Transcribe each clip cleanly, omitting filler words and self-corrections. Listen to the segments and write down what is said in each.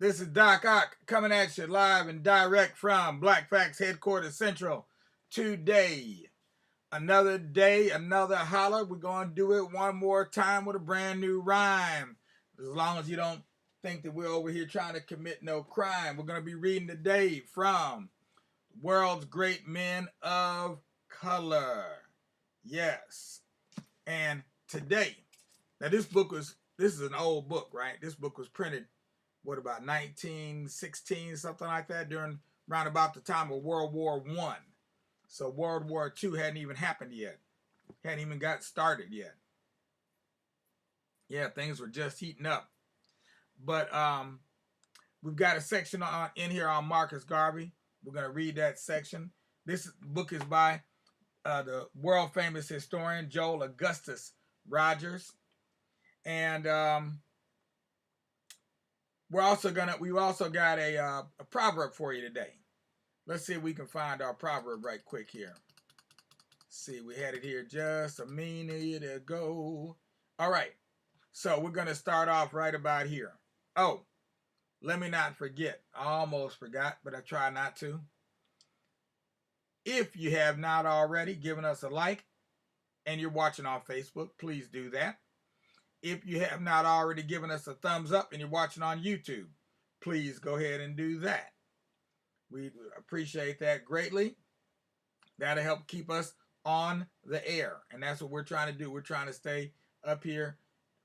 This is Doc Ock coming at you live and direct from Black Facts Headquarters Central today. Another day, another holler. We're going to do it one more time with a brand new rhyme. As long as you don't think that we're over here trying to commit no crime. We're going to be reading today from World's Great Men of Color. Yes. And today, now this is an old book, right? This book was printed about 1916, something like that, during around about the time of World War I. So World War II hadn't even happened yet. Hadn't even got started yet. Yeah, things were just heating up. But we've got a section in here on Marcus Garvey. We're going to read that section. This book is by the world famous historian Joel Augustus Rogers. And we've also got a proverb for you today. Let's see if we can find our proverb right quick here. See, we had it here just a minute ago. All right, so we're going to start off right about here. Oh, let me not forget. I almost forgot, but I try not to. If you have not already given us a like and you're watching on Facebook, please do that. If you have not already given us a thumbs up and you're watching on YouTube, please go ahead and do that. We appreciate that greatly. That'll help keep us on the air. And that's what we're trying to do. We're trying to stay up here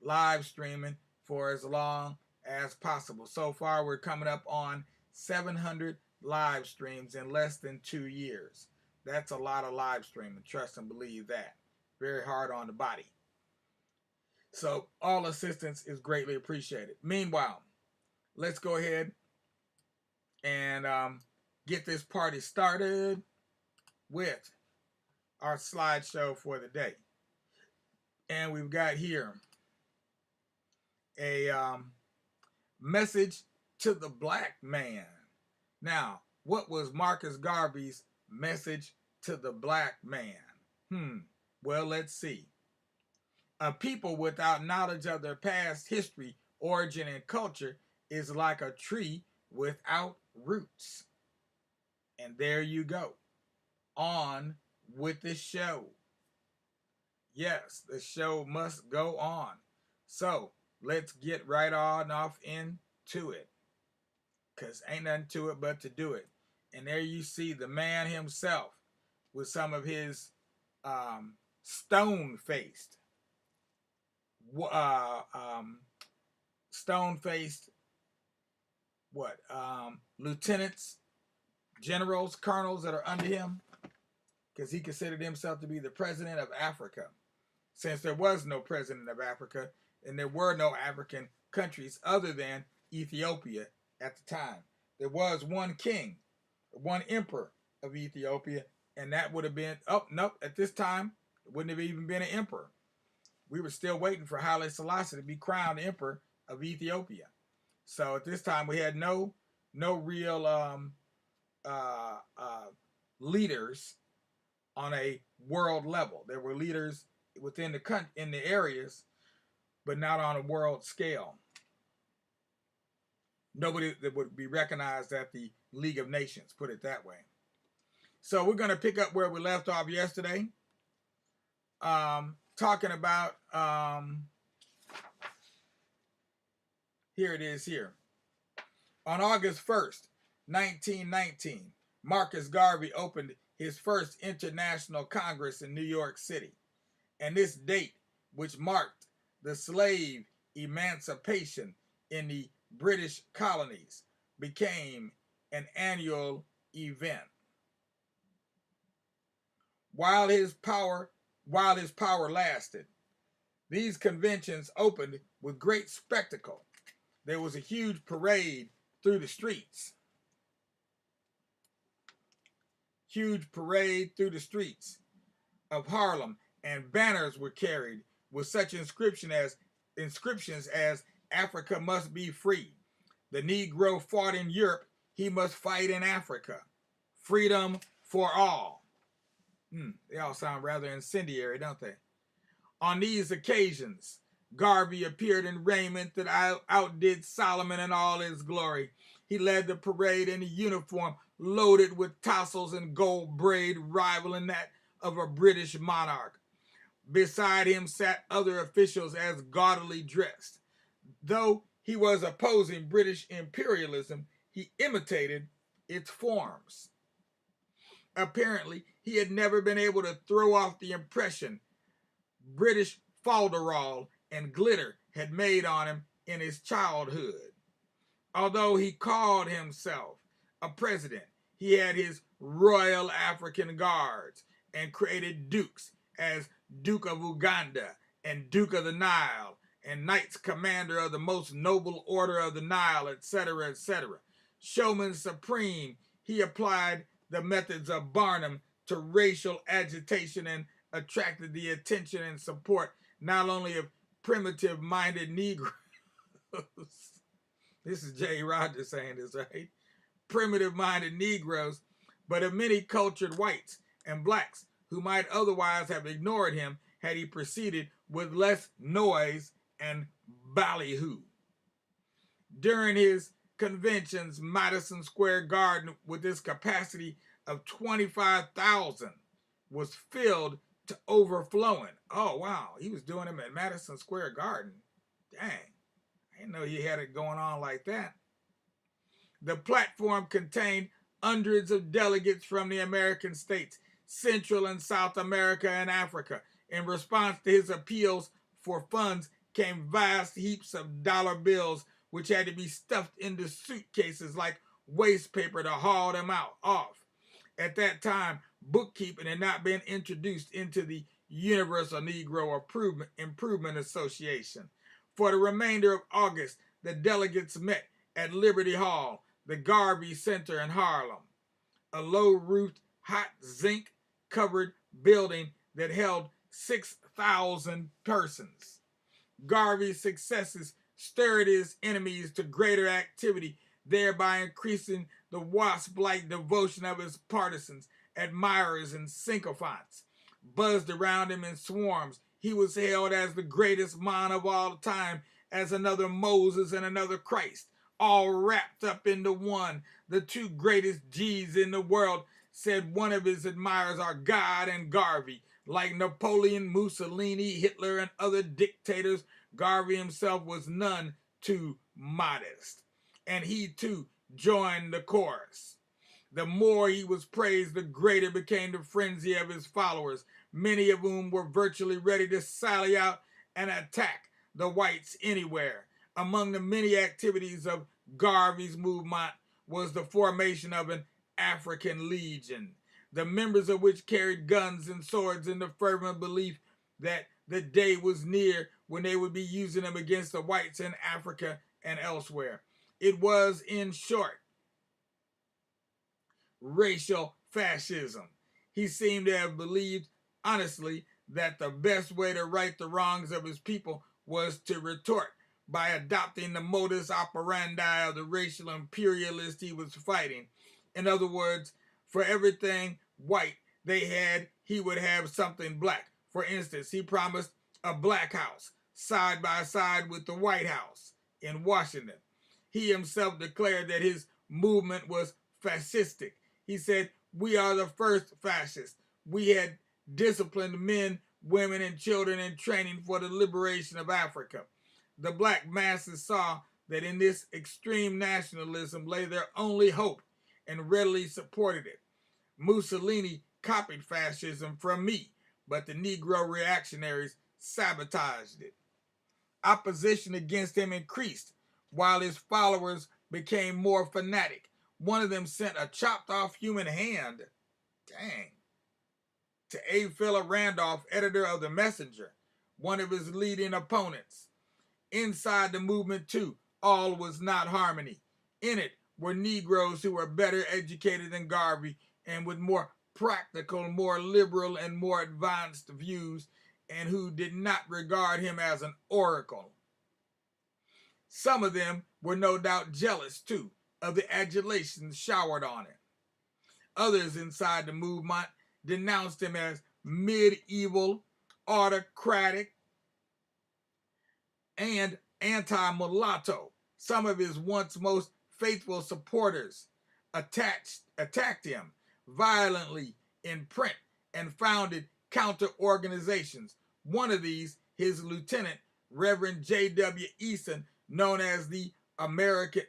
live streaming for as long as possible. So far, we're coming up on 700 live streams in less than 2 years. That's a lot of live streaming. Trust and believe that. Very hard on the body. So all assistance is greatly appreciated. Meanwhile, let's go ahead and get this party started with our slideshow for the day. And we've got here a message to the black man. Now, what was Marcus Garvey's message to the black man? Well, let's see. A people without knowledge of their past history, origin, and culture is like a tree without roots. And there you go. On with the show. Yes, the show must go on. So let's get right on off into it. Because ain't nothing to it but to do it. And there you see the man himself with some of his stone-faced lieutenants, generals, colonels that are under him, because he considered himself to be the president of Africa, since there was no president of Africa and there were no African countries other than Ethiopia at the time. There was one king, one emperor of Ethiopia, and that would have been, at this time, it wouldn't have even been an emperor. We were still waiting for Haile Selassie to be crowned emperor of Ethiopia. So at this time, we had no real leaders on a world level. There were leaders within the areas, but not on a world scale. Nobody that would be recognized at the League of Nations, put it that way. So we're going to pick up where we left off yesterday. Talking about, here it is here. On August 1st, 1919, Marcus Garvey opened his first International Congress in New York City. And this date, which marked the slave emancipation in the British colonies, became an annual event. While his power lasted, these conventions opened with great spectacle. There was a huge parade through the streets. Huge parade through the streets of Harlem, and banners were carried with such inscriptions as Africa must be free. The Negro fought in Europe, he must fight in Africa. Freedom for all. They all sound rather incendiary, don't they? On these occasions, Garvey appeared in raiment that outdid Solomon in all his glory. He led the parade in a uniform loaded with tassels and gold braid, rivaling that of a British monarch. Beside him sat other officials as gaudily dressed. Though he was opposing British imperialism, he imitated its forms. Apparently, he had never been able to throw off the impression British falderall and glitter had made on him in his childhood. Although he called himself a president, he had his Royal African Guards and created dukes as Duke of Uganda and Duke of the Nile and Knights Commander of the Most Noble Order of the Nile, etc., etc. Showman supreme, he applied the methods of Barnum to racial agitation and attracted the attention and support not only of primitive-minded Negroes. This is J. Rogers saying this, right? Primitive-minded Negroes, but of many cultured whites and blacks who might otherwise have ignored him had he proceeded with less noise and ballyhoo. During his conventions, Madison Square Garden, with its capacity of 25,000, was filled to overflowing. Oh, wow. He was doing them at Madison Square Garden. Dang. I didn't know he had it going on like that. The platform contained hundreds of delegates from the American states, Central and South America and Africa. In response to his appeals for funds came vast heaps of dollar bills, which had to be stuffed into suitcases like waste paper to haul them off. At that time, bookkeeping had not been introduced into the Universal Negro Improvement Association. For the remainder of August, the delegates met at Liberty Hall, the Garvey Center in Harlem, a low-roofed, hot zinc-covered building that held 6,000 persons. Garvey's successes stirred his enemies to greater activity, thereby increasing the wasp-like devotion of his partisans, admirers, and sycophants. Buzzed around him in swarms, he was hailed as the greatest man of all time, as another Moses and another Christ, all wrapped up into one. The two greatest G's in the world, said one of his admirers, are God and Garvey. Like Napoleon, Mussolini, Hitler, and other dictators, Garvey himself was none too modest. And he too joined the chorus. The more he was praised, the greater became the frenzy of his followers, many of whom were virtually ready to sally out and attack the whites anywhere. Among the many activities of Garvey's movement was the formation of an African Legion, the members of which carried guns and swords in the fervent belief that the day was near when they would be using them against the whites in Africa and elsewhere. It was, in short, racial fascism. He seemed to have believed honestly that the best way to right the wrongs of his people was to retort by adopting the modus operandi of the racial imperialist he was fighting. In other words, for everything white they had, he would have something black. For instance, he promised a black house side by side with the White House in Washington. He himself declared that his movement was fascistic. He said, "We are the first fascists. We had disciplined men, women, and children in training for the liberation of Africa." The black masses saw that in this extreme nationalism lay their only hope and readily supported it. Mussolini copied fascism from me, but the Negro reactionaries sabotaged it. Opposition against him increased, while his followers became more fanatic. One of them sent a chopped-off human hand, to A. Philip Randolph, editor of The Messenger, one of his leading opponents. Inside the movement, too, all was not harmony. In it were Negroes who were better educated than Garvey and with more practical, more liberal, and more advanced views, and who did not regard him as an oracle. Some of them were no doubt jealous, too, of the adulation showered on him. Others inside the movement denounced him as medieval, autocratic, and anti-mulatto. Some of his once most faithful supporters attacked him violently in print and founded counter organizations. One of these, his lieutenant, Reverend J.W. Easton, known as the American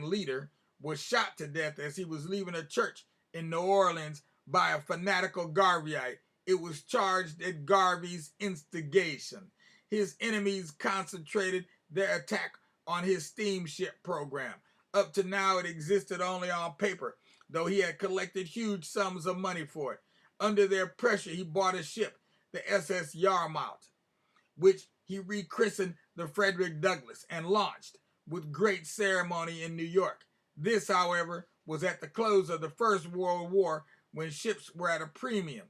leader, was shot to death as he was leaving a church in New Orleans by a fanatical Garveyite. It was charged at Garvey's instigation. His enemies concentrated their attack on his steamship program. Up to now, it existed only on paper, though he had collected huge sums of money for it. Under their pressure, he bought a ship, the SS Yarmouth, which he rechristened the Frederick Douglass and launched with great ceremony in New York. This, however, was at the close of the First World War, when ships were at a premium,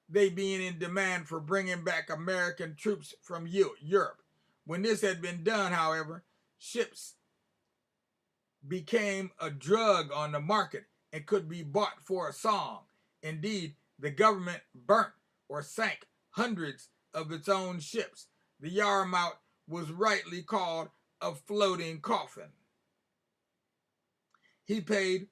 they being in demand for bringing back American troops from Europe. When this had been done, however, ships became a drug on the market and could be bought for a song. Indeed, the government burnt or sank hundreds of its own ships. The Yarmouth was rightly called a floating coffin. He paid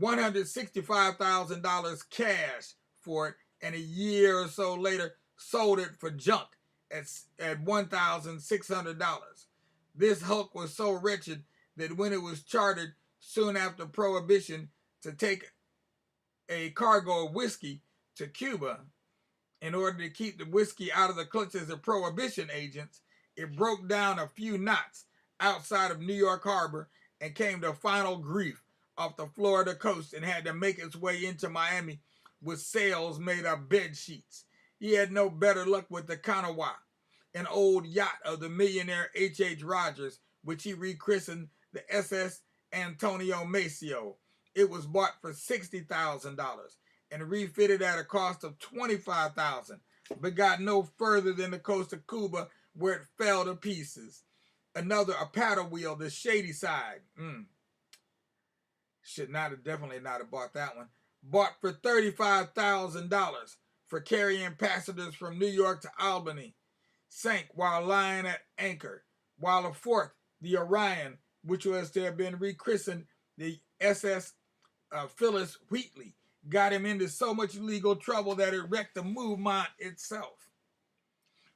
$165,000 cash for it, and a year or so later sold it for junk at $1,600. This hulk was so wretched that when it was chartered soon after Prohibition to take a cargo of whiskey to Cuba in order to keep the whiskey out of the clutches of Prohibition agents, it broke down a few knots outside of New York Harbor and came to final grief off the Florida coast and had to make its way into Miami with sails made of bed sheets. He had no better luck with the Kanawha, an old yacht of the millionaire H.H. Rogers, which he rechristened the SS Antonio Maceo. It was bought for $60,000 and refitted at a cost of $25,000, but got no further than the coast of Cuba, where it fell to pieces. Another, a paddle wheel, the Shady Side. Definitely not have bought that one. Bought for $35,000 for carrying passengers from New York to Albany. Sank while lying at anchor. While a fourth, the Orion, which was to have been rechristened the SS Phyllis Wheatley, got him into so much legal trouble that it wrecked the movement itself.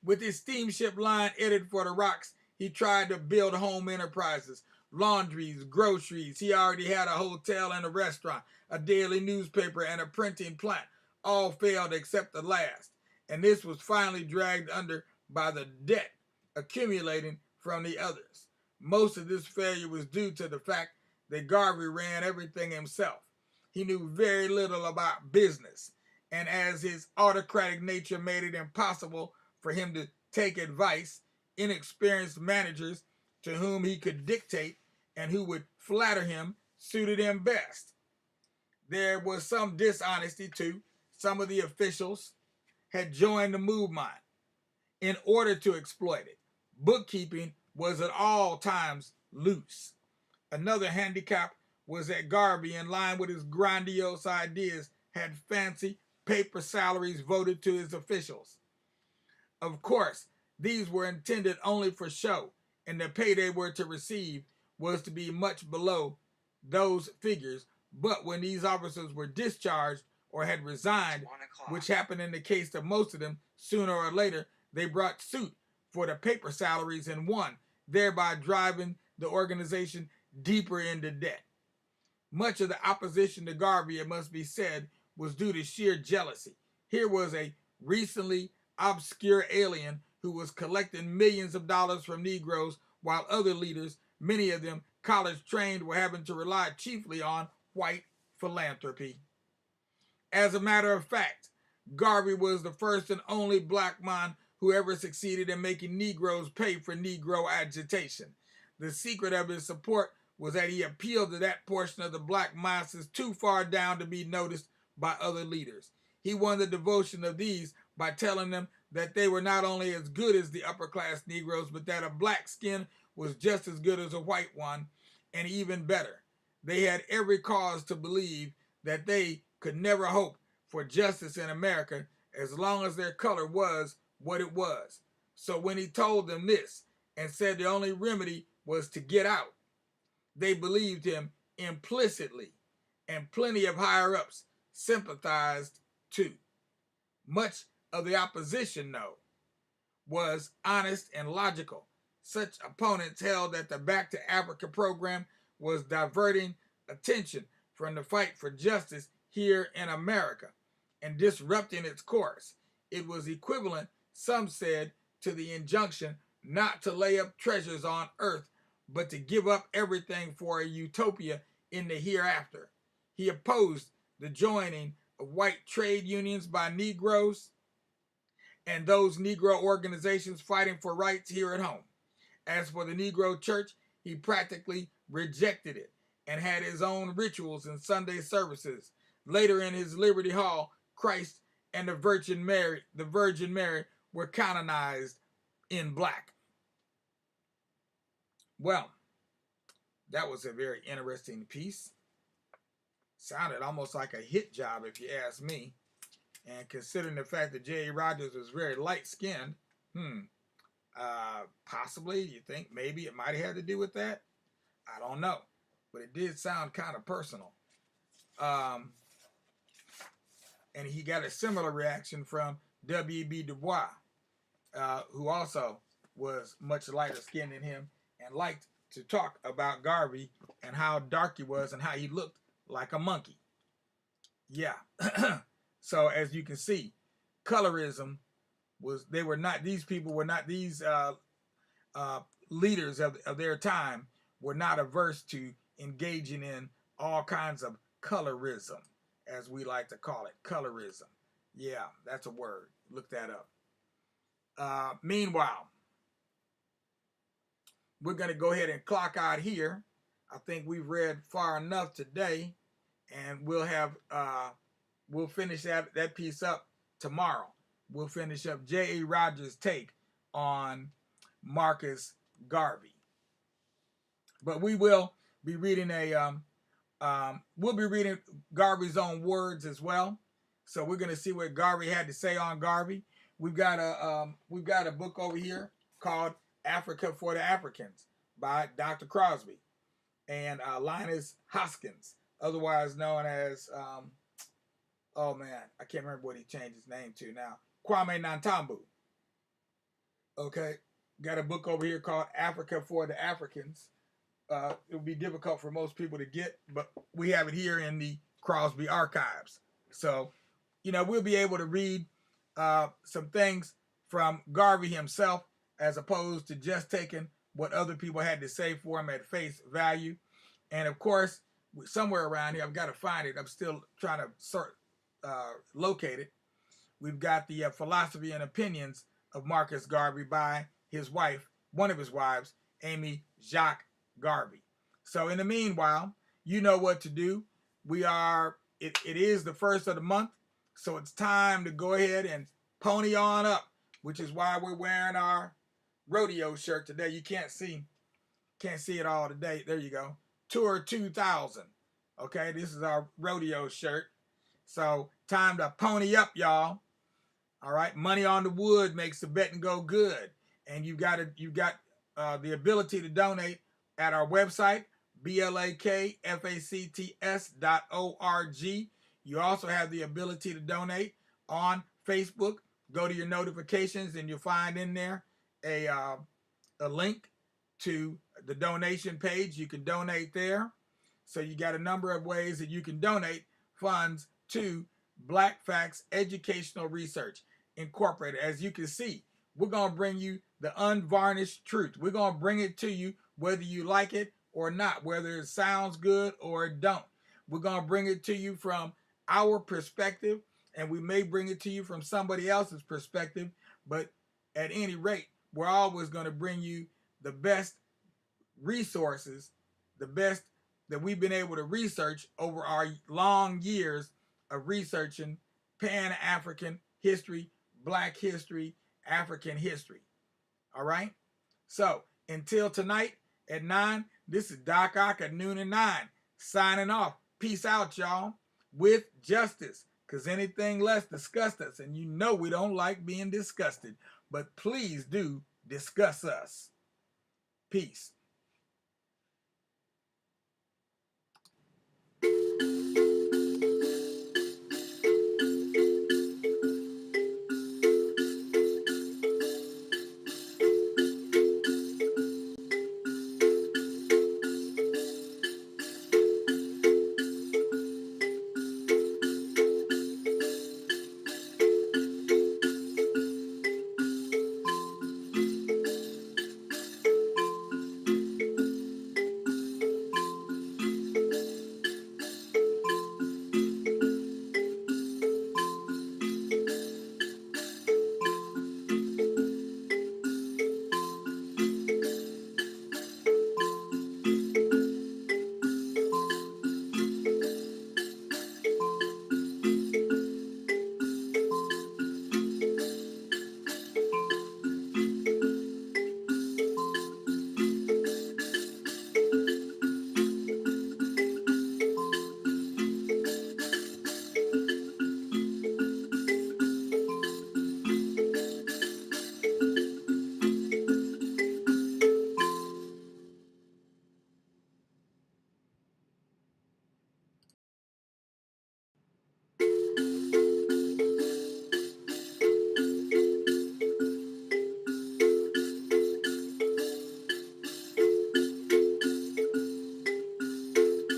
With his steamship line headed for the rocks, he tried to build home enterprises, laundries, groceries. He already had a hotel and a restaurant, a daily newspaper, and a printing plant. All failed except the last, and this was finally dragged under by the debt accumulating from the others. Most of this failure was due to the fact that Garvey ran everything himself. He knew very little about business, and as his autocratic nature made it impossible for him to take advice, inexperienced managers to whom he could dictate and who would flatter him suited him best. There was some dishonesty too. Some of the officials had joined the movement in order to exploit it. Bookkeeping was at all times loose. Another handicap was that Garvey, in line with his grandiose ideas, had fancy paper salaries voted to his officials. Of course, these were intended only for show, and the pay they were to receive was to be much below those figures. But when these officers were discharged or had resigned, which happened in the case of most of them, sooner or later, they brought suit for the paper salaries and won, thereby driving the organization deeper into debt. Much of the opposition to Garvey, it must be said, was due to sheer jealousy. Here was a recently obscure alien who was collecting millions of dollars from Negroes, while other leaders, many of them college trained, were having to rely chiefly on white philanthropy. As a matter of fact, Garvey was the first and only black man who ever succeeded in making Negroes pay for Negro agitation. The secret of his support was that he appealed to that portion of the black masses too far down to be noticed by other leaders. He won the devotion of these by telling them that they were not only as good as the upper-class Negroes, but that a black skin was just as good as a white one, and even better. They had every cause to believe that they could never hope for justice in America as long as their color was what it was. So when he told them this and said the only remedy was to get out, they believed him implicitly, and plenty of higher ups sympathized too. Much of the opposition, though, was honest and logical. Such opponents held that the Back to Africa program was diverting attention from the fight for justice here in America and disrupting its course. It was equivalent, some said, to the injunction not to lay up treasures on earth, but to give up everything for a utopia in the hereafter. He opposed the joining of white trade unions by Negroes and those Negro organizations fighting for rights here at home. As for the Negro church, he practically rejected it and had his own rituals and Sunday services. Later in his Liberty Hall, Christ and the Virgin Mary were canonized in black. Well, that was a very interesting piece. Sounded almost like a hit job, if you ask me. And considering the fact that J.A. Rogers was very light-skinned, possibly, you think maybe it might have had to do with that? I don't know. But it did sound kind of personal. And he got a similar reaction from W.B. Du Bois, who also was much lighter skinned than him and liked to talk about Garvey and how dark he was and how he looked like a monkey. Yeah. So as you can see, colorism was, these people were not, these leaders of their time were not averse to engaging in all kinds of colorism, as we like to call it, colorism. Yeah, that's a word. Look that up. Meanwhile, we're going to go ahead and clock out here. I think we've read far enough today, and we'll finish that piece up tomorrow. We'll finish up J.A. Rogers' take on Marcus Garvey. But we will be reading Garvey's own words as well. So we're going to see what Garvey had to say on Garvey. We've got a book over here called Africa for the Africans by Dr. Crosby and Linus Hoskins, otherwise known as oh man, I can't remember what he changed his name to now. Kwame Nantambu. Okay, got a book over here called Africa for the Africans. It would be difficult for most people to get, but we have it here in the Crosby archives. So, we'll be able to read some things from Garvey himself, as opposed to just taking what other people had to say for him at face value. And of course, somewhere around here, I've got to find it. I'm still trying to locate it. We've got the Philosophy and Opinions of Marcus Garvey by his wife, one of his wives, Amy Jacques Garvey. So in the meanwhile, you know what to do. It is the first of the month, so it's time to go ahead and pony on up, which is why we're wearing our rodeo shirt today. You can't see it all today. There you go. Tour 2000. Okay, this is our rodeo shirt. So time to pony up, y'all. All right, money on the wood makes the betting go good, and you've got the ability to donate at our website, blakfacts.org. You also have the ability to donate on Facebook. Go to your notifications, and you'll find in there a link to the donation page. You can donate there. So you got a number of ways that you can donate funds to Black Facts Educational Research Incorporated. As you can see, we're going to bring you the unvarnished truth. We're going to bring it to you whether you like it or not, whether it sounds good or it don't. We're going to bring it to you from our perspective, and we may bring it to you from somebody else's perspective, but at any rate, we're always going to bring you the best resources, the best that we've been able to research over our long years of researching Pan-African history, Black history, African history. All right? So, until tonight at 9, this is Doc Ock at noon and 9, signing off. Peace out, y'all, with justice, because anything less disgusts us, and you know we don't like being disgusted. but please do discuss us. Peace.